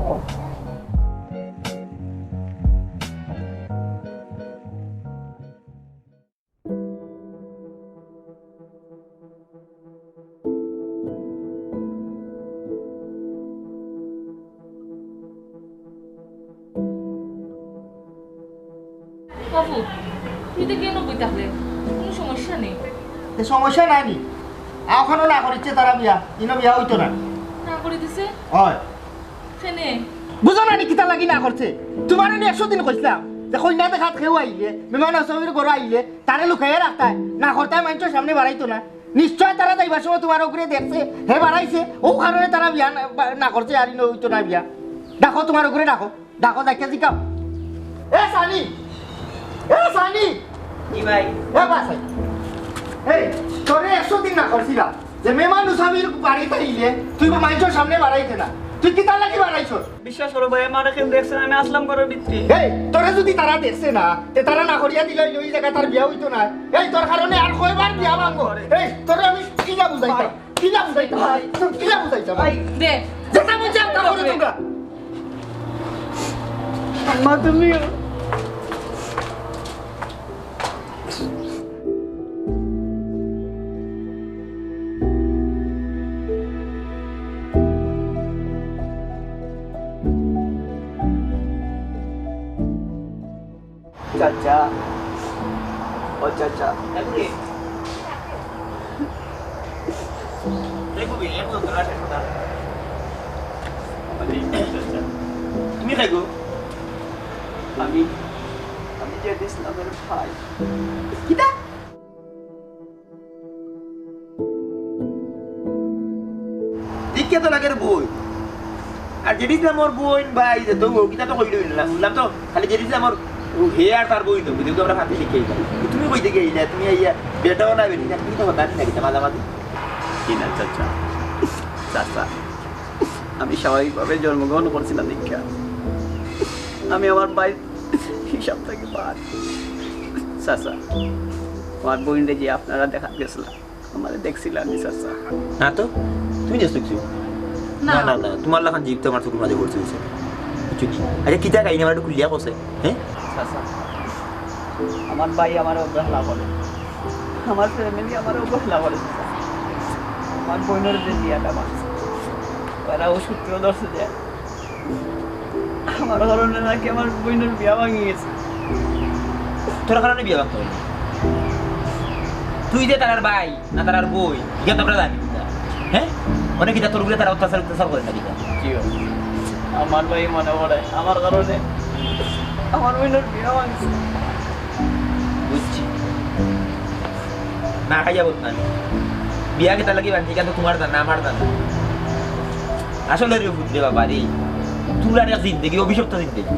বাবু তুই তো কেন বই তাহলে কোনো সমস্যা নেই সমস্যা নাই নি ওখানেও না করিচ্ছে তারা বিয়া ইনো বিয়া হইতো না না করে দিছে হয় সেনে বুঝো না নি কিতা লাগি না করছে তোমার 100 দিন কইছিলাম যে কইনা দেখাত খেও আইলে মেহমান আসবির ঘর আইলে তারে লুকাইয়া রাখতায় না করতায় মানুষের সামনে বাড়াইতো না নিশ্চয় তারা যাইবার সময় তোমার উপরে দেখছে হে বাড়াইছে ও কারণে তারা বিয়া না করছে আর ইনো হইতো না বিয়া ডাকো তোমার উপরে ডাকো দেখে জিকাও সানি কি ভাই বাসাই এই তোরে 100 দিন না করছিলাম যে মেহমান উসাবির বাড়িতে আইলে তুই মানুষের সামনে বাড়াইতে না তুই কি তার লাগি বাড়াইছ বিশ্বাস করো ভাই আমার কেউ দেখছেন আমি আসলাম করার ভিত্তি এই তোরে যদি তারা দেখছে না তে তারা না করিয়া দিলে ওই জায়গা তার বিয়া হইতো না এই তোর কারণে আর কয়বার বিয়া ভাঙবো এই তোরে আমি কিলা বুঝাইতাম ভাই দে যেটা বুঝাও তা করে তোমরা আম্মা তুমি চাচা ও চাচা তুমি খাইগো আমি যে ইসলামের ভাই কিতা দিকে তো লাগে বই আর যেটি আমার বোন ভাই তো কিতা তো কইল না বললাম তো খালি যেটি আমার ও হে আর তার বই দেবো দেখো আমরা হাতে লিখে যাই তুমি কই থেকে আইলা তুমি আইয়া বেটাও না বেটি না তুমি তো কথা নাকি মাঝামাঝি কি না চাচা চাচা আমি স্বাভাবিকভাবে জন্মগ্রহণ করছিলাম দীক্ষা আমি আমার ভাইয়ের হিসাব থেকে বাদ চাচা আমার বোনরে যে আপনারা দেখা গেছিলাম আমারে দেখছিলাম চাচা না তো তুমি দেখছো কিছু না না না তোমার লাখান জীব তো আমার চোখের মাঝে পড়ছে কিছু কি আরে কি টাকা ইনে আমার একটু খুলিয়া কছে হ্যাঁ চাচা আমার ভাই আমার অবহেলা করে আমার ফ্যামিলি আমার অবহেলা করে চাচা। আমার বোনের যে বিয়াটা মারছে ওরা ও সূত্র ধরছে যে আমার কারণে নাকি আমার বোনের বিয়া ভাঙি গেছে তোর কারণে বিয়ে ভাঙতে হবে তুই যে তার ভাই না তার বই ইয়া তো আমরা জানি না হ্যাঁ অনেক এটা তোর উপরে তারা অত্যাচার করে না কিনা কি আমার ভাই মনে পড়ে আমার কারণে আমার বোনের বিয়া ভাঙছে বুঝছি না খাইয়া বল না বিয়া কে তার লাগি বানছি কেন তোমার দান না আমার দান আসলে রে বুঝলে বাবা রে তোমরা এক জিন্দগি অভিশপ্ত জিন্দগি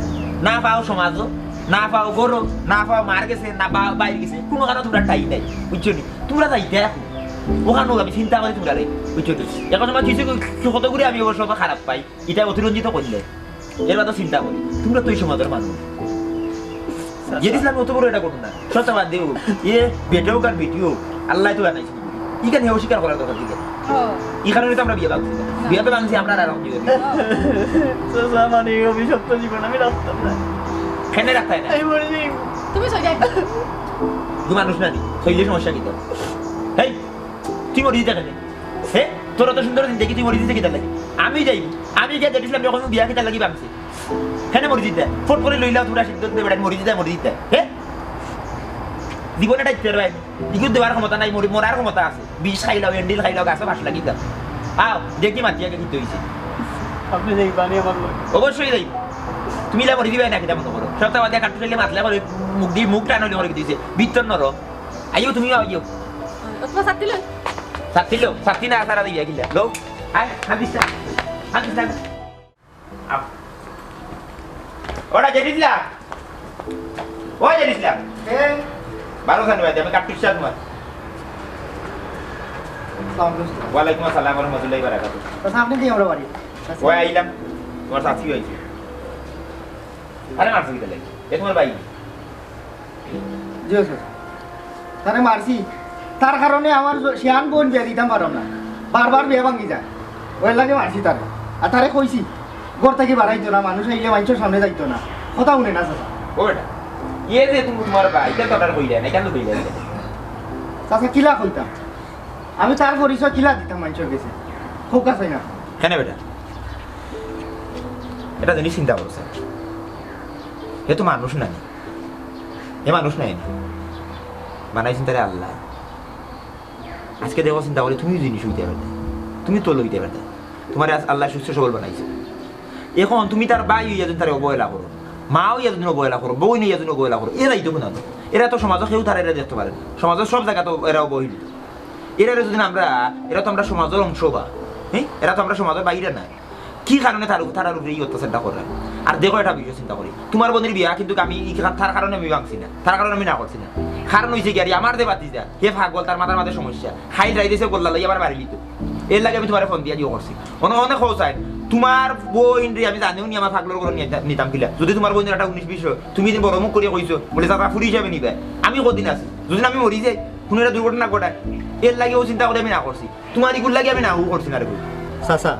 না পাও সমাজ না পাও গরো না পাও মার গেছে না বাইরে গেছে কোনো কারণে তোমরা টাই নাই বুঝছো নি তোমরা যাইতে এখন ওখানে আমি চিন্তা করি তোমরা রে বুঝছো নি এখন আমার কিছু কত করে আমি অবশ্য খারাপ পাই এটা অতিরঞ্জিত করলে এর কথা চিন্তা করি তোমরা তো এই সমাজের মানুষ যেটি ইসলাম অত বড় এটা করুন না সত্যবাদ দেও এ বেটেও কার বেটিও আল্লাহ তো বানাইছে ইখানে হেও স্বীকার করার দরকার দিকে এই কারণে তো আমরা বিয়ে ভাবছি না বিয়ে তো ভাঙছি আমরা আর মানে অভিশপ্ত জীবন আমি রাখতাম না ফেনে রাখতাই না তুমি সই যাই দু মানুষ না নি শৈলে সমস্যা কি তোর হেই তুই মরি দিতে কেন হে তোর তো সুন্দর দিন দেখি তুই মরি দিতে কি তার লাগে আমি যাই আমি গিয়ে দেখছিলাম যখন বিয়া কি তার লাগি ভাবছি হ্যাঁ মরি দিতে ফোন করে লইলাও তোমরা সিদ্ধান্ত দেবে মরি দিতে হ্যাঁ জীবনে এটা ইচ্ছে রয় ইগুলো দেওয়ার ক্ষমতা নাই মরার ক্ষমতা আছে বিষ খাইলাও এন্ডিল খাইলাও গাছে ভাস লাগি দাও আও দেখি মাতি আগে কিন্তু হয়েছে আপনি দেখবানি আমার লোক অবশ্যই যাই তুমি লা মরি দিবে না কিটা মনে করো সপ্তাহ বাদে কাটু চাইলে মাতলা করে মুখ দিয়ে মুখ টান হইলে মরে দিয়েছে বিত্তর নর আইও তুমি আইও তোমার সাথে লই সাথী না সারা দিয়ে গিলা লো আয় হাদিস ওরা জেডিসলা ওই জেডিসলা বারো জানি ভাই আমি কাটু চাই তোমার ওয়ালাইকুম আসসালাম ওয়া রাহমাতুল্লাহি ওয়া বারাকাতুহু আপনি দিয়ে আমরা বাড়ি ওই আইলাম তোমার সাথী হয়েছে আরে মারছি কি তাহলে এ তোমার ভাই জি স্যার তারে মারছি তার কারণে আমার শিয়ান বোন বিয়া দিতাম পারো না বারবার বিয়া ভাঙি যায় ওই লাগে মারছি তারে আর তারে কইছি ঘর থেকে বাড়াইতো না মানুষ আইলে মানুষের সামনে যাইতো না কথা শুনে না স্যার ওটা ইয়ে যে তুমি তোমার ভাই এটা তো আপনার কইলেন না কেন কইলেন চাচা কিলা কইতাম আমি তার পরিচয় কিলা দিতাম মানুষের কাছে খুব কাছে না কেন বেটা এটা জিনিস চিন্তা করছে এ তো মানুষ নাই এ মানুষ নাই বানাইছেন তারে আল্লাহ আজকে দেখো চিন্তা করি তুমি জিনিস হইতে পারতে তুমি তো লইতে পারতে তোমার আল্লাহ সুস্থ সবল বানাইছে এখন তুমি তার ভাই হইয়া তারে অবহেলা করো মাও ইয়া জন্য অবহেলা করো বই নিয়ে জন্য অবহেলা করো এরাই তো না এরা তো সমাজে কেউ তারা এরা দেখতে পারে সমাজের সব জায়গা তো এরা অবহেলিত এরা যদি এরা তো আমরা সমাজের অংশ বা হ্যাঁ এরা তো আমরা সমাজের বাইরে না কি কারণে তার উপরে এই অত্যাচারটা করে আর দেখো এটা বিষয় চিন্তা করি তোমার বোনের বিয়া কিন্তু আমি তার কারণে আমি ভাঙছি না তার কারণে আমি না করছি না কারণ হয়েছে কি আর আমার দে বাতি যা হে ভাগল তার মাথার মাঝে সমস্যা খাই যাই দিয়েছে গোল্লা লই আবার বাড়ি লিত এর লাগে আমি তোমার ফোন দিয়া দিও করছি অনেক খোঁজ তোমার বোন রে আমি জানিও নি আমার ফাগলোর করে নিতাম কিলা যদি তোমার বোনের একটা 19-20 তুমি দিন বড় মুখ করে কইছো বলে তারা ফুরি হিসাবে নিবে আমি কদিন আছি যদি আমি মরি যাই কোনো একটা দুর্ঘটনা ঘটায় এর লাগেও চিন্তা করে আমি না করছি তোমার ইগুর লাগে আমি নাও করছি না রে চাচা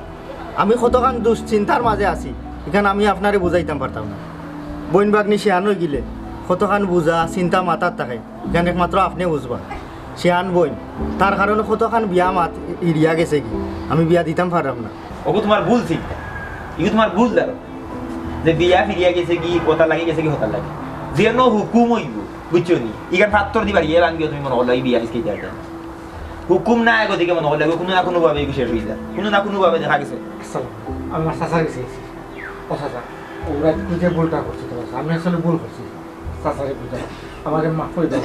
আমি কতখান দুশ্চিন্তার মাঝে আছি এখানে আমি আপনারে বুঝাইতাম পারতাম না বইন বাগনি শিয়ান হয়ে গেলে কতখান বুঝা চিন্তা মাথার থাকে এখানে একমাত্র আপনি বুঝবা শিয়ান বইন তার কারণে কতখান বিয়া মাত ইরিয়া গেছে কি আমি বিয়া দিতাম পারলাম না ওগো তোমার ভুল চিন্তা ইগো তোমার ভুল দাও যে বিয়া ফিরিয়া গেছে কি কথা লাগে গেছে কি হতা লাগে যেন হুকুম হইব বুঝছো নি ইগান ফাত্তর দিবার ইয়ে ভাঙ্গিও তুমি মনে হলো এই বিয়া আজকে যাইতে হুকুম না আগে দিকে মনে হলো কোনো না কোনো ভাবে শেষ হয়ে যায় কোনো না কোনো ভাবে দেখা গেছে আমি আমার চাচার গেছি ও চাচা ওরা তুই যে ভুলটা করছি তোমার আমি আসলে ভুল করছি চাচারে বুঝা আমাকে মাফ করে দেয়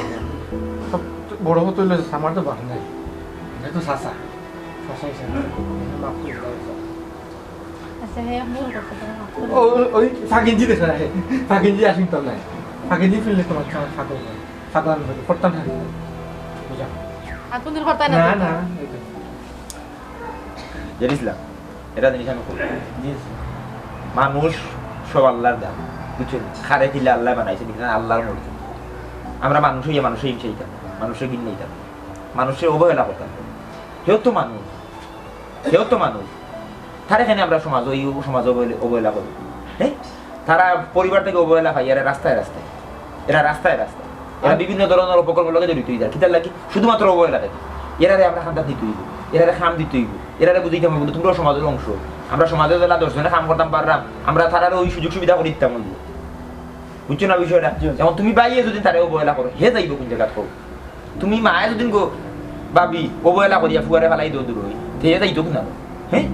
সব বড় হতে হইলে আমার তো বাদ নাই যেহেতু চাচা চাচা হিসাবে মাফ করে দেয় আচ্ছা হে ভুল করতে ওই ফাঁকিঞ্জি দেখে ফাঁকিঞ্জি আসিন তো নাই ফাঁকি দিয়ে ফেললে তোমার ফাঁকা হবে সাধারণ ভাবে করতাম থাকে বুঝা আর কোনদিন করতে না না না জানিসলাম এটা জিনিস আমি করি মানুষ সব আল্লাহর দান বুঝছেন খারে দিলে আল্লাহ বানাইছে ঠিক না আল্লাহর মর্জি আমরা মানুষ হইয়া মানুষের হিংসেই থাকি মানুষের গিন্নেই থাকি মানুষের অবহেলা করতাম কেউ তো মানুষ তার এখানে আমরা সমাজ ওই সমাজ অবহেলা করি হ্যাঁ তারা পরিবার থেকে অবহেলা পাই এরা রাস্তায় এরা বিভিন্ন ধরনের উপকরণ লগে জড়িত হয়ে যায় কিতার লাগি শুধুমাত্র অবহেলা থাকে এরারে আমরা খান্তা দিতে হইব এরারে খাম দিতে হইব এরারে বুঝিতে হবে তোমরা সমাজের অংশ আমরা সমাজের বেলা 10 জনে কাম করতাম পারলাম আমরা তারার ওই সুযোগ সুবিধা করে দিতাম হইব বুঝছো না বিষয়টা যেমন তুমি বাইয়ে যদি তারে অবহেলা করো হে যাইব কোন জায়গা থাকো তুমি মায়ে যদি গো ভাবি অবহেলা করিয়া ফুয়ারে ফেলাই দৌড় হই হে যাইতো না হ্যাঁ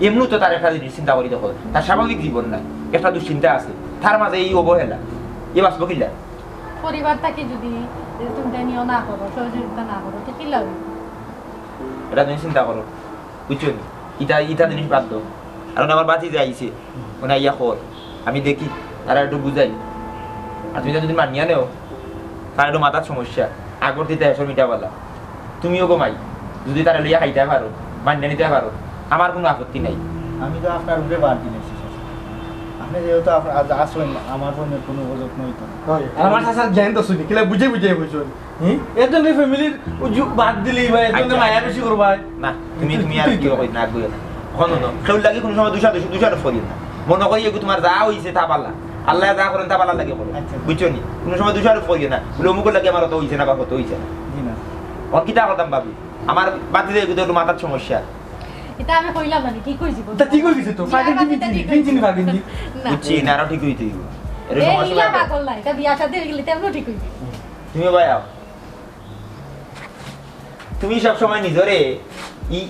এমনি তো তার একটা জিনিস চিন্তা করি তখন তার স্বাভাবিক জীবন নাই একটা দুশ্চিন্তা আছে তার মাঝে এই অবহেলা এ বাঁচব কিলা পরিবার থেকে যদি তুমি নিও না করো সহযোগিতা না করো তো কি লাগবে এটা তুমি চিন্তা করো বুঝছো ইটা জিনিস বাদ দাও কারণ আমার বাতি যে আইছে ওনা ইয়া কর আমি দেখি তারা একটু বুঝাই আর তুমি যদি মানিয়া নেও তার একটু মাথার সমস্যা আগর দিতে এসো মিটাবালা তুমিও গো মাই যদি তারা লইয়া খাইতে পারো মানিয়ে নিতে পারো আমার কোনো আপত্তি নাই আমি তো আপনার উপরে বাদ দিয়েছি আপনি যেহেতু আসবেন আমার ফোনের কোনো অভিযোগ নইতো না আমার শাসার জ্ঞান তো শুনি কিলা বুঝে বুঝছো এজন্য ফ্যামিলির বাদ দিলি বা এজন্য মায়া বেশি করবা না তুমি আর কি কই না কই না হনো না কেউ লাগে কোনো সময় দুশো করি না মনে করি এগু তোমার যা হইছে তা পাল্লা আল্লাহ যা করেন তা পাল্লা লাগে করো বুঝছো নি কোনো সময় দুশো করি না বলে অমুক লাগে আমার তো হইছে না বা কত হইছে না জি না ওর কিটা করতাম ভাবি আমার বাতি দিয়ে একটু মাথার সমস্যা এটা আমি কইলাম না ঠিক হইছি তা ঠিক হয়ে গেছে তো ফাইনাল জিনিস ভাগিন দি বুঝছি না আরো ঠিক হইতে হইব এর এই সমস্যা ইলা লাগে পাগল না এটা বিয়া শাদী হয়ে গেলে তেমন ঠিক হইবে তুমিও ভাই আও তুমি সব সময় নিজরে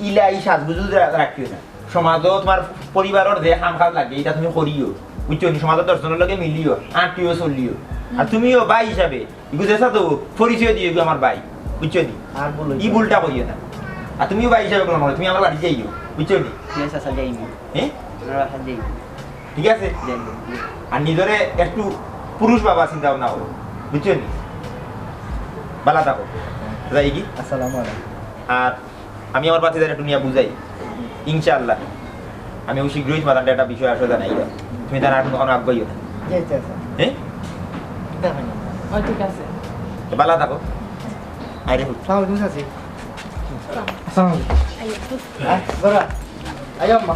ইলা এই সাজগুজু রাখিও না সমাজও তোমার পরিবারের যে কাম কাজ লাগে এটা তুমি করিও বুঝছো নি সমাজের দর্শনের লগে মিলিও আঁটিও চলিও আর তুমিও ভাই হিসাবে ইগু যেসা তো পরিচয় দিও আমার ভাই বুঝছো নি আর বলো ই ভুলটা করিও না আর তুমিও ভাই হিসাবে কোনো তুমি আমার বাড়ি যাইও বুঝছো নি হ্যাঁ ঠিক আছে আর নিজরে একটু পুরুষ বাবা চিন্তা ভাবনা করো বুঝছো নি বালা থাকো যাই কি আসসালামু আলাইকুম আর আমি আমার বাচ্চাদের একটু নিয়ে বুঝাই ইনশাআল্লাহ আমি ওই শীঘ্রই তোমার একটা বিষয় আসলে জানাই তুমি তার আর কখনো আগ্রহীও না জি জি স্যার হ্যাঁ দেখেন ও ঠিক আছে বালা থাকো আরে সালাম আলাইকুম চাচি আসসালামু আলাইকুম আইয়া হ্যাঁ বড়া আইও আম্মা